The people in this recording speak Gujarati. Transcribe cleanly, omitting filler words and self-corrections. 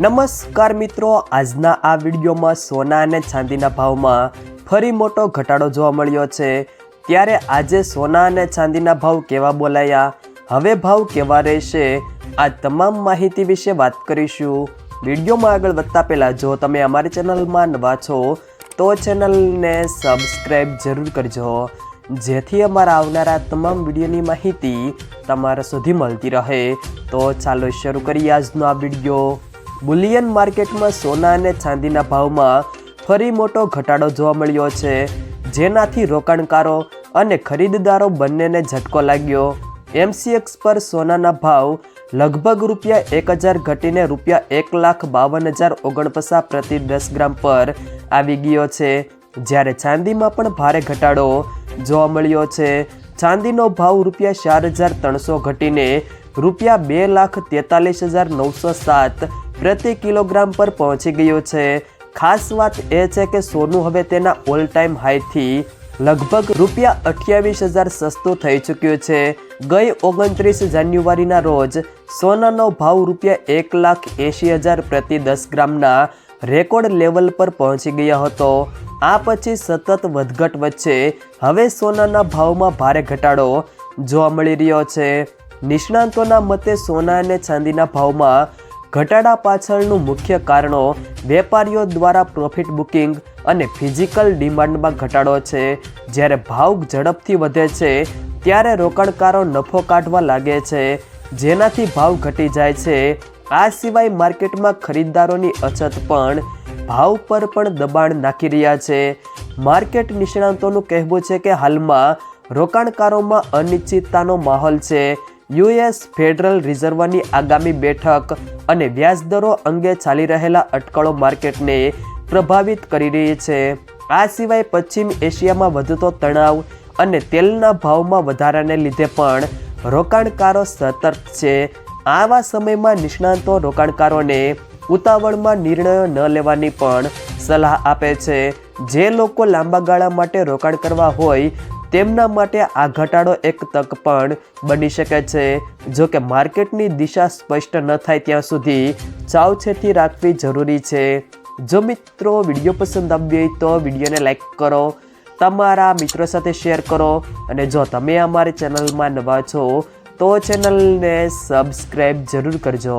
નમસ્કાર મિત્રો, આજના આ વિડીયોમાં સોના અને ચાંદીના ભાવમાં ફરી મોટો ઘટાડો જોવા મળ્યો છે। ત્યારે આજે સોના અને ચાંદીના ભાવ કેવા બોલાયા, હવે ભાવ કેવા રહેશે, આ તમામ માહિતી વિશે વાત કરીશું। વિડીયોમાં આગળ વધતા પહેલાં જો તમે અમારી ચેનલમાં નવા છો તો ચેનલને સબસ્ક્રાઈબ જરૂર કરજો, જેથી અમારા આવનારા તમામ વિડીયોની માહિતી તમારા સુધી મળતી રહે। તો ચાલો શરૂ કરીએ આજનો આ વિડીયો। બુલિયન માર્કેટમાં સોના અને ચાંદીના ભાવમાં ફરી મોટો ઘટાડો જોવા મળ્યો છે, જેનાથી રોકાણકારો અને ખરીદદારો બંનેને ઝટકો લાગ્યો। MCX પર સોનાના ભાવ લગભગ ₹1000 ઘટીને ₹1,52,049 પ્રતિ 10 ગ્રામ પર આવી ગયો છે, જ્યારે ચાંદીમાં પણ ભારે ઘટાડો જોવા મળ્યો છે। ચાંદીનો ભાવ ₹4,300 ઘટીને ₹2,43,907 પ્રતિ કિલોગ્રામ પર પહોંચી ગયો છે। ખાસ વાત એ છે કે સોનું હવે તેના ઓલ ટાઈમ હાઈથી લગભગ ₹28,000 સસ્તું થઈ ચૂક્યું છે। ગઈ 29 જાન્યુઆરીના રોજ સોનાનો ભાવ ₹1,80,000 પ્રતિ 10 ગ્રામના રેકોર્ડ લેવલ પર પહોંચી ગયો હતો। આ પછી સતત વધઘટ વચ્ચે હવે સોનાના ભાવમાં ભારે ઘટાડો જોવા મળી રહ્યો છે। નિષ્ણાંતોના મતે સોના અને ચાંદીના ભાવમાં ઘટાડા પાછળનું મુખ્ય કારણો વેપારીઓ દ્વારા પ્રોફિટ બુકિંગ અને ફિઝિકલ ડિમાન્ડમાં ઘટાડો છે। જ્યારે ભાવ ઝડપથી વધે છે ત્યારે રોકાણકારો નફો કાઢવા લાગે છે, જેનાથી ભાવ ઘટી જાય છે। આ સિવાય માર્કેટમાં ખરીદદારોની અછત પણ ભાવ પર પણ દબાણ નાખી રહ્યા છે। માર્કેટ નિષ્ણાંતોનું કહેવું છે કે હાલમાં રોકાણકારોમાં અનિશ્ચિતતાનો માહોલ છે। US ફેડરલ રિઝર્વની આગામી બેઠક અને વ્યાજદરો અંગે ચાલી રહેલા અટકળો માર્કેટને પ્રભાવિત કરી રહી છે। આ સિવાય પશ્ચિમ એશિયામાં વધતો તણાવ અને તેલના ભાવમાં વધારાને લીધે પણ રોકાણકારો સતર્ક છે। આવા સમયમાં નિષ્ણાંતો રોકાણકારોને ઉતાવળમાં નિર્ણયો ન લેવાની પણ સલાહ આપે છે। જે લોકો લાંબા ગાળા માટે રોકાણ કરવા હોય તેમના માટે આ ઘટાડો એક તક પણ બની શકે છે। જો કે માર્કેટની દિશા સ્પષ્ટ ન થાય ત્યાં સુધી સાવચેતી રાખવી જરૂરી છે। જો મિત્રો વિડીયો પસંદ આવ્યો હોય તો વિડીયોને લાઈક કરો, તમારા મિત્રો સાથે શેર કરો, અને જો તમે અમારી ચેનલમાં નવા છો તો ચેનલને સબસ્ક્રાઈબ જરૂર કરજો।